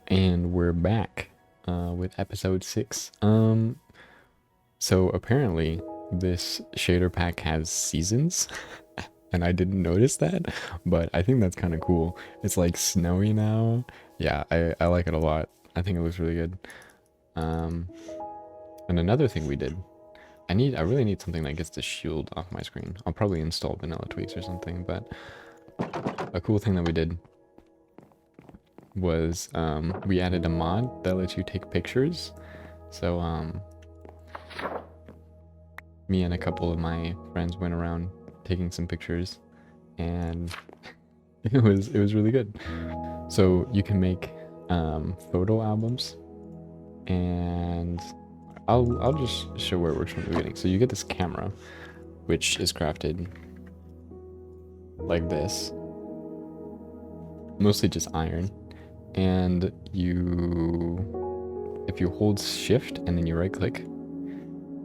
And we're back with episode 6. So apparently this shader pack has seasons, and I didn't notice that, but I think that's kind of cool. It's like snowy now. Yeah, I like it a lot. I think it looks really good. Um, and another thing we did, I really need something that gets the shield off my screen. I'll probably install vanilla tweaks or something, but a cool thing that we did was we added a mod that lets you take pictures. So me and a couple of my friends went around taking some pictures, and it was really good. So you can make photo albums, and I'll just show where it works from the beginning. So you get this camera, which is crafted like this, mostly just iron, and if you hold shift and then you right click,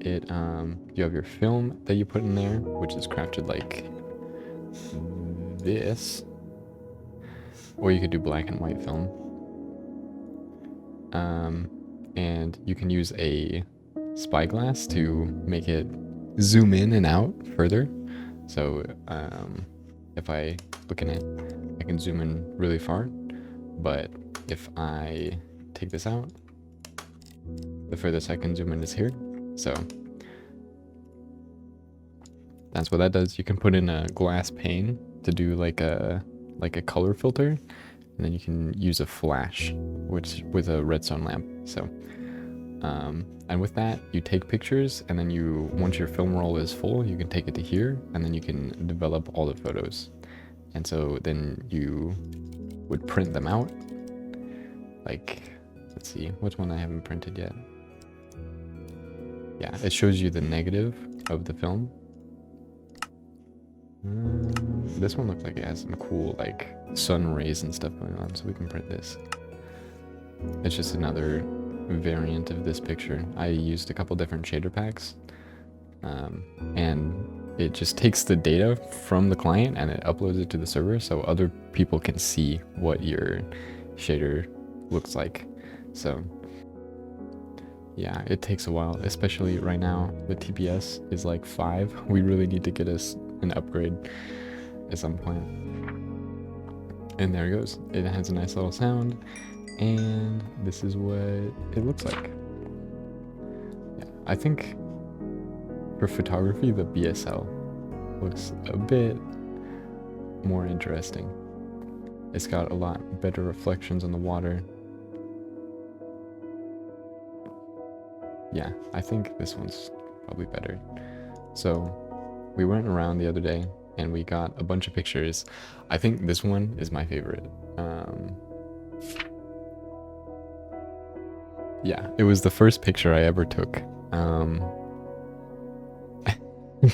you have your film that you put in there, which is crafted like this, or you could do black and white film. And you can use a spyglass to make it zoom in and out further. So if I look in it, I can zoom in really far, but if I take this out, the furthest I can zoom in is here. So that's what that does. You can put in a glass pane to do like a color filter, and then you can use a flash, which with a redstone lamp. So and with that, you take pictures, and then once your film roll is full, you can take it to here, and then you can develop all the photos. And so then you would print them out. Like, let's see, which one I haven't printed yet. Yeah, it shows you the negative of the film. This one looks like it has some cool like sun rays and stuff going on, so we can print this. It's just another variant of this picture. I used a couple different shader packs, and it just takes the data from the client and it uploads it to the server so other people can see what your shader looks like. So yeah, it takes a while, especially right now. The TPS is like 5. We really need to get us an upgrade at some point. And there it goes. It has a nice little sound, and this is what it looks like. Yeah, I think for photography, the BSL looks a bit more interesting. It's got a lot better reflections on the water. Yeah, I think this one's probably better. So we went around the other day and we got a bunch of pictures. I think this one is my favorite. Yeah, it was the first picture I ever took.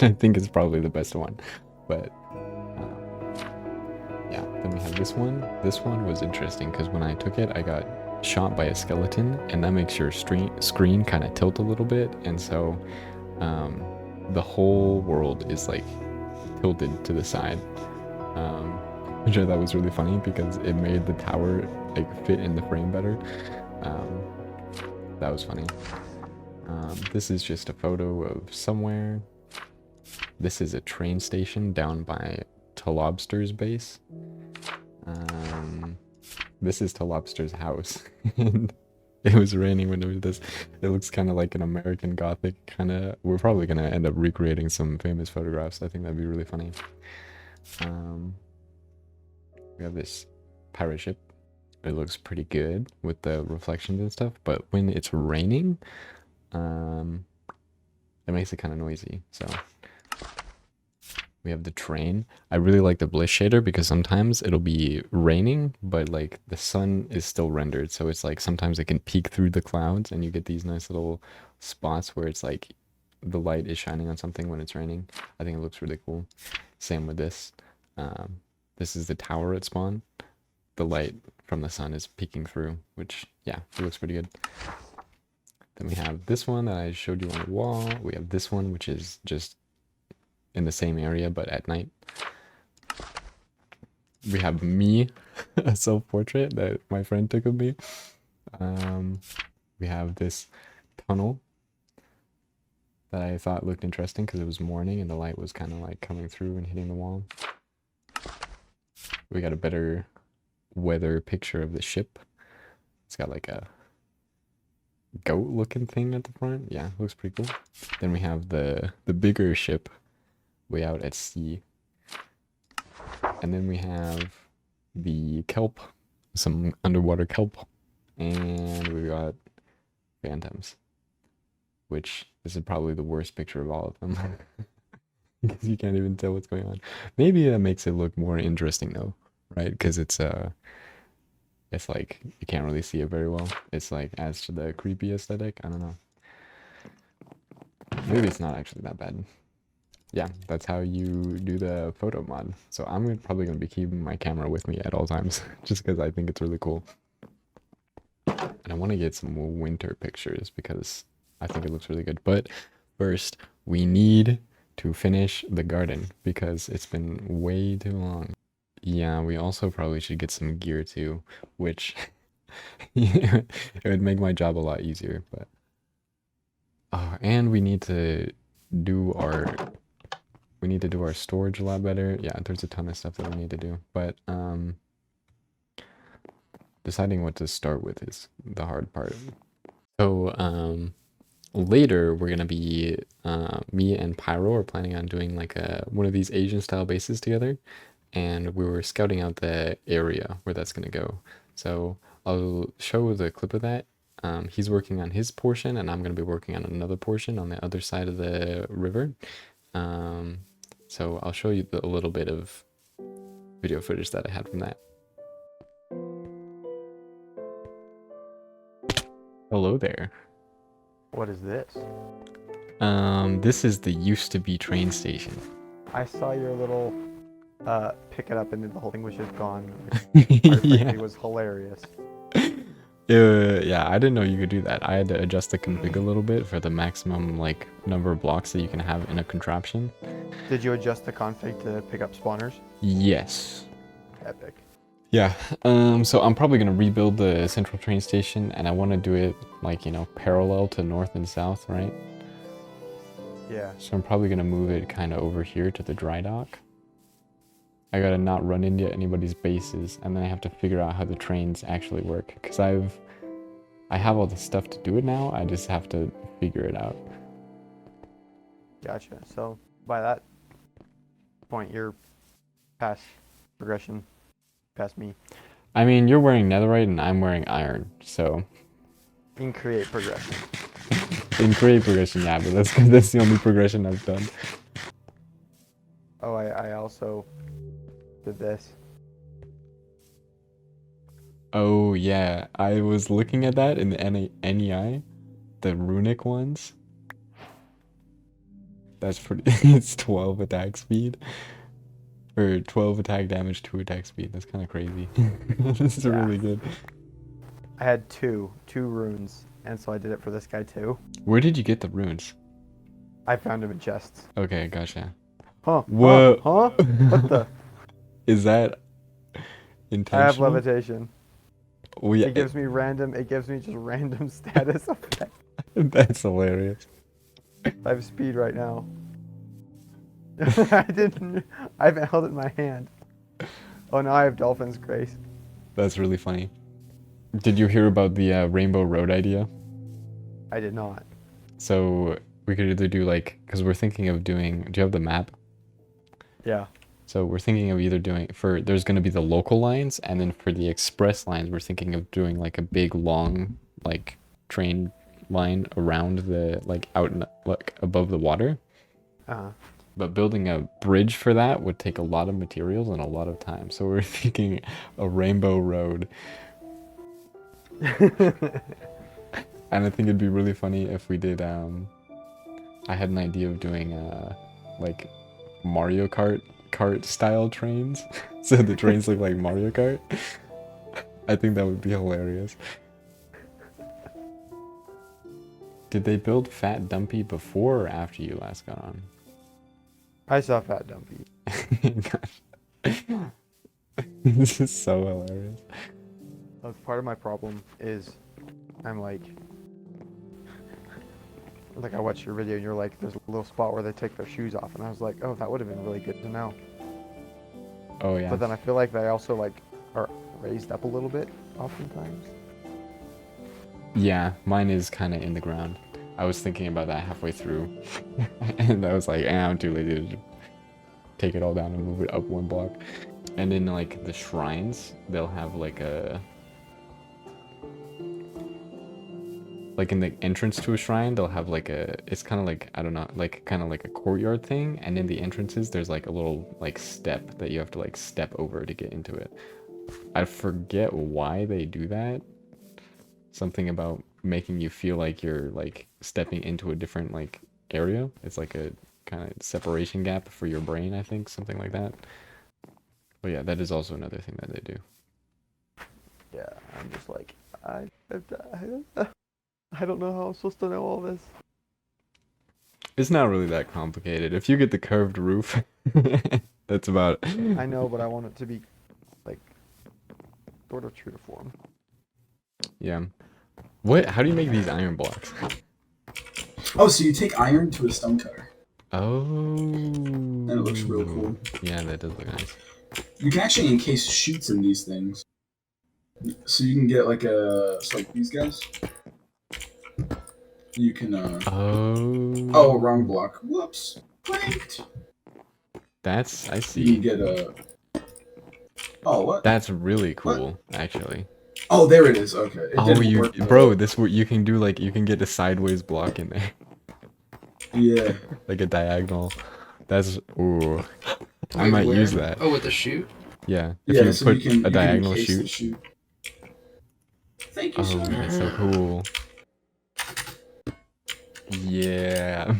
I think it's probably the best one, but yeah. Then we have this one. This one was interesting because when I took it, I got shot by a skeleton, and that makes your screen kind of tilt a little bit, and so the whole world is like tilted to the side, which I thought was really funny because it made the tower like fit in the frame better. That was funny. This is just a photo of somewhere. This is a train station down by Lobster's base. This is Lobster's house. And it was raining when it was this. It looks kind of like an American Gothic kind of. We're probably going to end up recreating some famous photographs. I think that'd be really funny. We have this pirate ship. It looks pretty good with the reflections and stuff, but when it's raining, it makes it kind of noisy. So we have the train. I really like the bliss shader because sometimes it'll be raining, but like the sun is still rendered. So it's like sometimes it can peek through the clouds and you get these nice little spots where it's like the light is shining on something when it's raining. I think it looks really cool. Same with this. This is the tower at spawn. The light from the sun is peeking through, which, yeah, it looks pretty good. Then we have this one that I showed you on the wall. We have this one, which is just in the same area, but at night. We have me, a self-portrait that my friend took of me. Um, we have this tunnel that I thought looked interesting because it was morning and the light was kind of like coming through and hitting the wall. We got a better weather picture of the ship. It's got like a goat looking thing at the front. Yeah, looks pretty cool. Then we have the bigger ship way out at sea. And then we have the kelp, some underwater kelp. And we got phantoms, which this is probably the worst picture of all of them. Because you can't even tell what's going on. Maybe that makes it look more interesting though, right? Because it's like you can't really see it very well. It's like adds to the creepy aesthetic. I don't know. Maybe it's not actually that bad. Yeah, that's how you do the photo mod. So I'm probably gonna be keeping my camera with me at all times, just because I think it's really cool. And I want to get some more winter pictures because I think it looks really good. But first, we need to finish the garden because it's been way too long. Yeah, we also probably should get some gear too, which it would make my job a lot easier. But and do our we need to do our storage a lot better. Yeah, there's a ton of stuff that we need to do, but deciding what to start with is the hard part. So later we're gonna be me and Pyro are planning on doing like one of these Asian style bases together, and we were scouting out the area where that's gonna go. So I'll show the clip of that. He's working on his portion and I'm gonna be working on another portion on the other side of the river. So I'll show you a little bit of video footage that I had from that. Hello there. What is this? This is the used to be train station. I saw your little pick it up and then the whole thing was just gone. Yeah. It was hilarious. Yeah, I didn't know you could do that. I had to adjust the config a little bit for the maximum like number of blocks that you can have in a contraption. Did you adjust the config to pick up spawners? Yes. Epic. Yeah, so I'm probably gonna rebuild the central train station and I want to do it like, you know, parallel to north and south, right? Yeah. So I'm probably gonna move it kind of over here to the dry dock. I gotta not run into anybody's bases, and then I have to figure out how the trains actually work. Because I have all the stuff to do it now, I just have to figure it out. Gotcha. So by that point, you're past progression, past me. I mean, you're wearing netherite and I'm wearing iron, so... In create progression. In create progression, yeah, but that's the only progression I've done. Oh, I also did this. Oh, yeah, I was looking at that in the NEI, the runic ones. That's pretty... it's 12 attack speed. Or 12 attack damage, 2 attack speed. That's kind of crazy. This is really good. I had two runes, and so I did it for this guy too. Where did you get the runes? I found him in chests. Okay, gotcha. Huh? Whoa. Huh? What the? Is that intentional? I have levitation. Oh, yeah. It gives me just random status effect. That's hilarious. I have speed right now. I haven't held it in my hand. Oh, now I have Dolphin's Grace. That's really funny. Did you hear about the Rainbow Road idea? I did not. So we could either do like, because we're thinking of doing, do you have the map? Yeah. So we're thinking of either doing, there's going to be the local lines, and then for the express lines, we're thinking of doing like a big long, like train line around the, like out in, like above the water. Uh-huh. But building a bridge for that would take a lot of materials and a lot of time. So we're thinking a rainbow road. And I think it'd be really funny if we did, I had an idea of doing, like Mario Kart style trains. So the trains look like Mario Kart. I think that would be hilarious. Did they build Fat Dumpy before or after you last got on? I saw Fat Dumpy. Gosh. This is so hilarious. Look, part of my problem is I'm like I watched your video and you're like, there's a little spot where they take their shoes off, and I was like, oh, that would have been really good to know. Oh yeah. But then I feel like they also like are raised up a little bit oftentimes. Yeah, mine is kind of in the ground. I was thinking about that halfway through, and I was like, I'm too lazy to take it all down and move it up one block. And in like the shrines, they'll have like a in the entrance to a shrine, they'll have like it's kind of like, I don't know, like kind of like a courtyard thing, and in the entrances there's like a little like step that you have to like step over to get into it. I forget why they do that. Something about making you feel like you're like stepping into a different like area. It's like a kind of separation gap for your brain, I think, something like that. But yeah, that is also another thing that they do. Yeah, I'm just like, I don't know how I'm supposed to know all this. It's not really that complicated. If you get the curved roof, that's about it. I know, but I want it to be like sort of true to form. Yeah. What? How do you make these iron blocks? Oh, so you take iron to a stone cutter. Oh. And it looks real cool. Yeah, that does look nice. You can actually encase chutes in these things. So you can get like like these guys. You can, Oh, wrong block. Whoops. Pranked. I You see. can get a... Oh, what? That's really cool, actually. Oh, there it is. Okay. It didn't work, bro, you can do like, you can get a sideways block in there. Yeah. Like a diagonal. That's, ooh. I Wait, might where? use that. Oh, with the chute? Yeah. If Yeah, you so put you can a diagonal encase the chute. chute. Thank you, Oh, sir. that's so cool. Yeah.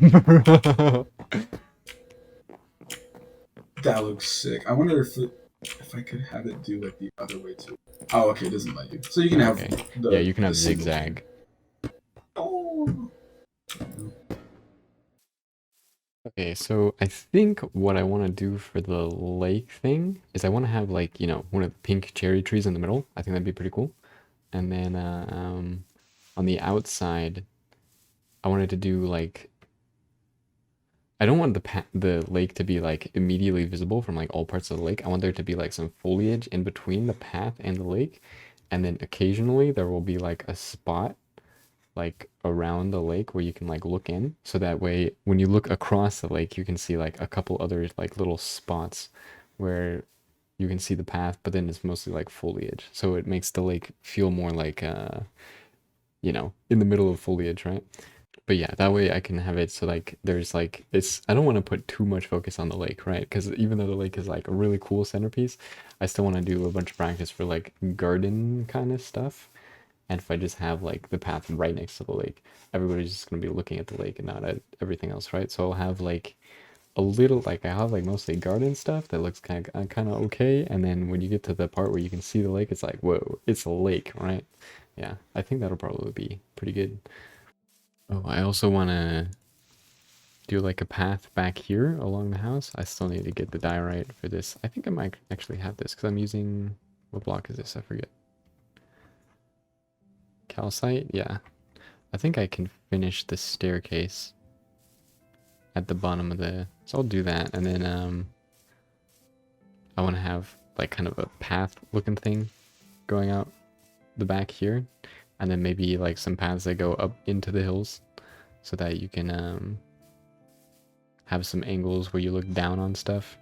That looks sick. I wonder if I could have it do like the other way too. Oh, okay, it doesn't let you. So you can have the... Yeah, you can have the single zigzag. Oh. Okay, so I think what I want to do for the lake thing is I want to have like, one of the pink cherry trees in the middle. I think that'd be pretty cool. And then on the outside, I wanted to do like, I don't want the lake to be like immediately visible from like all parts of the lake. I want there to be like some foliage in between the path and the lake. And then occasionally there will be like a spot like around the lake where you can like look in, so that way when you look across the lake you can see like a couple other like little spots where you can see the path, but then it's mostly like foliage, so it makes the lake feel more like in the middle of foliage, right? But yeah, that way I can have it so like there's like, I don't want to put too much focus on the lake, right? Because even though the lake is like a really cool centerpiece, I still want to do a bunch of practice for like garden kind of stuff. And if I just have like the path right next to the lake, everybody's just gonna be looking at the lake and not at everything else, right? So I'll have like a little, like I have like mostly garden stuff that looks kind of okay, and then when you get to the part where you can see the lake, it's like, whoa, it's a lake, right? Yeah, I think that'll probably be pretty good. Oh, I also want to do like a path back here along the house. I still need to get the diorite for this. I think I might actually have this because I'm using, what block is this? I forget. Calcite? Yeah. I think I can finish the staircase at the bottom of so I'll do that, and then I want to have like kind of a path looking thing going out the back here, and then maybe like some paths that go up into the hills so that you can have some angles where you look down on stuff.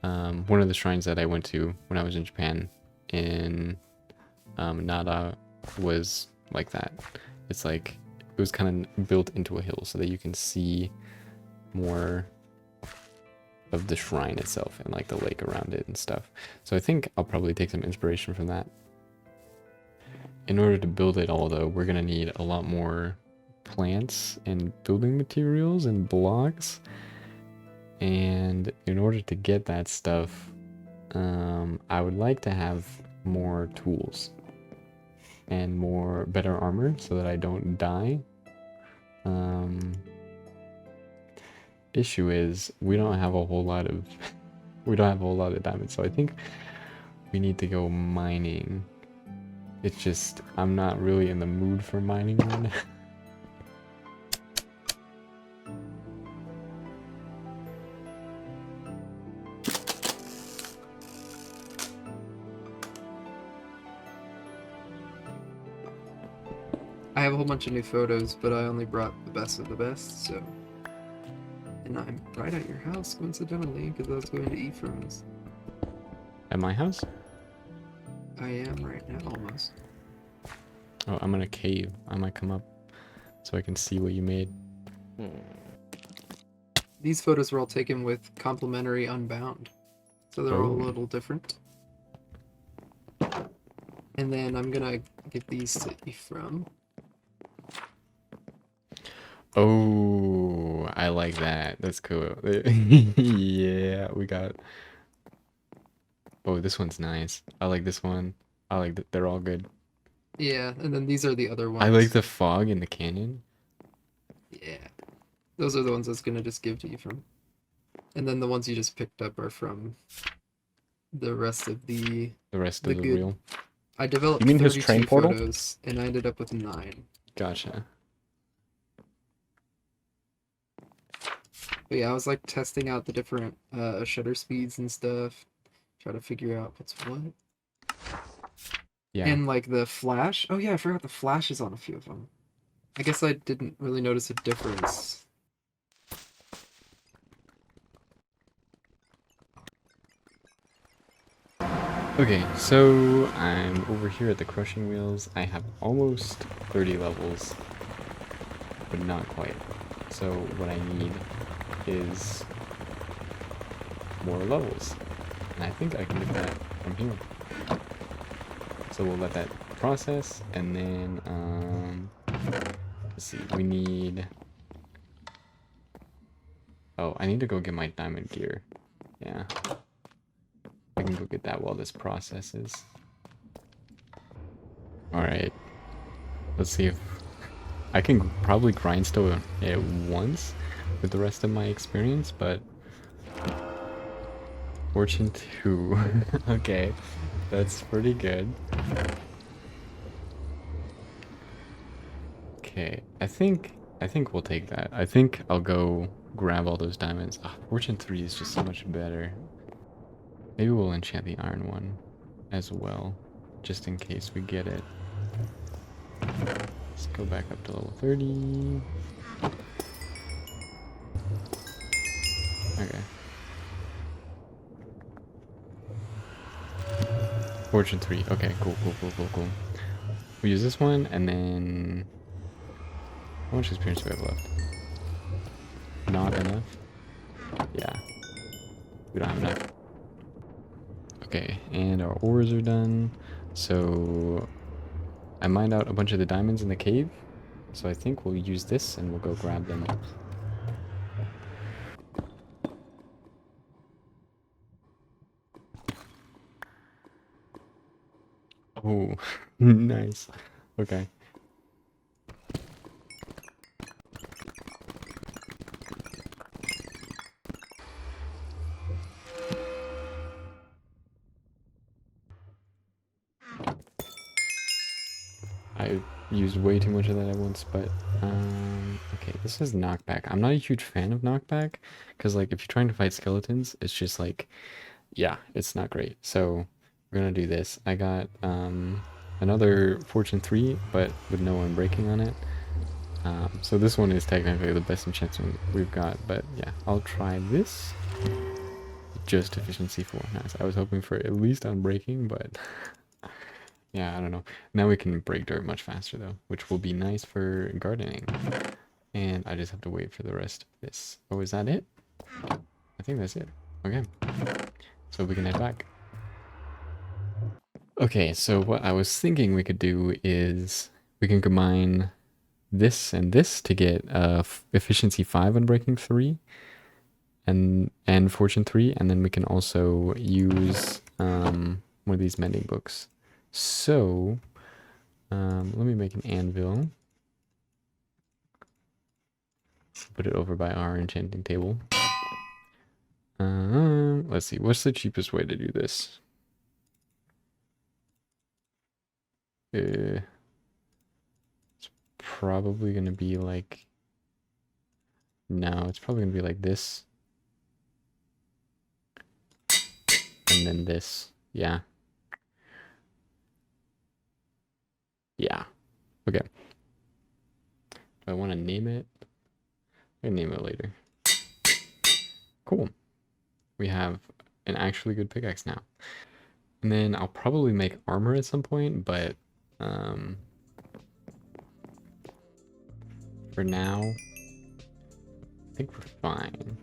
One of the shrines that I went to when I was in Japan in Nara was like that. It's like, it was kind of built into a hill so that you can see more of the shrine itself and like the lake around it and stuff. So I think I'll probably take some inspiration from that. In order to build it all though, we're gonna need a lot more plants and building materials and blocks. And in order to get that stuff, I would like to have more tools and better armor so that I don't die. Issue is we don't have a whole lot of diamonds, so I think we need to go mining It's just, I'm not really in the mood for mining right now. I have a whole bunch of new photos, but I only brought the best of the best, so... And I'm right at your house, coincidentally, because I was going to Ephraim's. At my house? I am right now, almost. Oh, I'm in a cave. I might come up so I can see what you made. These photos were all taken with complimentary Unbound, so they're all a Oh. little different. And then I'm gonna give these to Ephraim. Oh, I like that. That's cool. Yeah, we got... Oh, this one's nice. I like this one. I like that. They're all good. Yeah, and then these are the other ones. I like the fog in the canyon. Yeah. Those are the ones I was gonna just give to Ephraim. And then the ones you just picked up are from the rest of the rest The of the good- reel. I developed You mean his 32 train portal? photos, and I ended up with 9. Gotcha. But yeah, I was like testing out the different shutter speeds and stuff, try to figure out what's what. Yeah. And like the flash. Oh yeah, I forgot the flash is on a few of them. I guess I didn't really notice a difference. Okay, so I'm over here at the crushing wheels. I have almost 30 levels, but not quite. So what I need is more levels. And I think I can get that from here. So we'll let that process, and then, let's see, we need... Oh, I need to go get my diamond gear. Yeah. I can go get that while this processes. Alright. Let's see if... I can probably grindstone it once with the rest of my experience, but... Fortune 2. Okay. That's pretty good. Okay. I think we'll take that. I think I'll go grab all those diamonds. Ah, Fortune 3 is just so much better. Maybe we'll enchant the iron one as well, just in case we get it. Let's go back up to level 30. Okay. Fortune 3. Okay, cool. We use this one, and then... How much experience do we have left? Not enough? Yeah. We don't have enough. Okay, and our ores are done. So I mined out a bunch of the diamonds in the cave. So I think we'll use this and we'll go grab them. Oh, nice. Okay. I used way too much of that at once, but okay, this is knockback. I'm not a huge fan of knockback because like if you're trying to fight skeletons, it's just like, yeah, it's not great. So we're gonna do this. I got another Fortune 3, but with no unbreaking on it. So this one is technically the best enchantment we've got, but yeah, I'll try this. Just efficiency 4. Nice. I was hoping for at least unbreaking, but yeah, I don't know. Now we can break dirt much faster though, which will be nice for gardening. And I just have to wait for the rest of this. Oh, is that it? I think that's it. Okay. So we can head back. Okay, so what I was thinking we could do is we can combine this and this to get efficiency 5 on breaking 3 and fortune 3, and then we can also use one of these mending books. So let me make an anvil. Put it over by our enchanting table. Let's see, what's the cheapest way to do this? it's probably gonna be like, no, it's probably gonna be like this. And then this, yeah. Yeah, okay. Do I want to name it? I can name it later. Cool. We have an actually good pickaxe now. And then I'll probably make armor at some point, but for now, I think we're fine.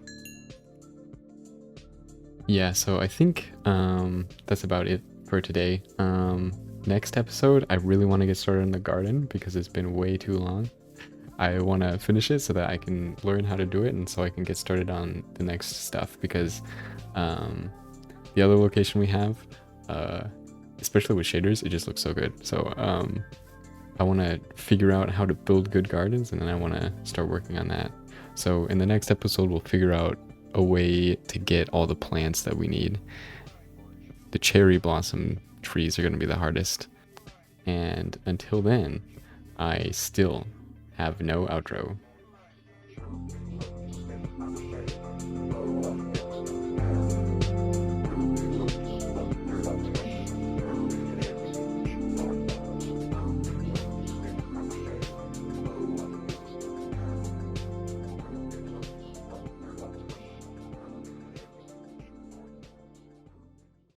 Yeah, so I think that's about it for today. Next episode, I really want to get started in the garden because it's been way too long. I want to finish it so that I can learn how to do it and so I can get started on the next stuff because the other location we have, especially with shaders, it just looks so good. So I want to figure out how to build good gardens and then I want to start working on that. So in the next episode, we'll figure out a way to get all the plants that we need. The cherry blossom trees are going to be the hardest. And until then, I still have no outro.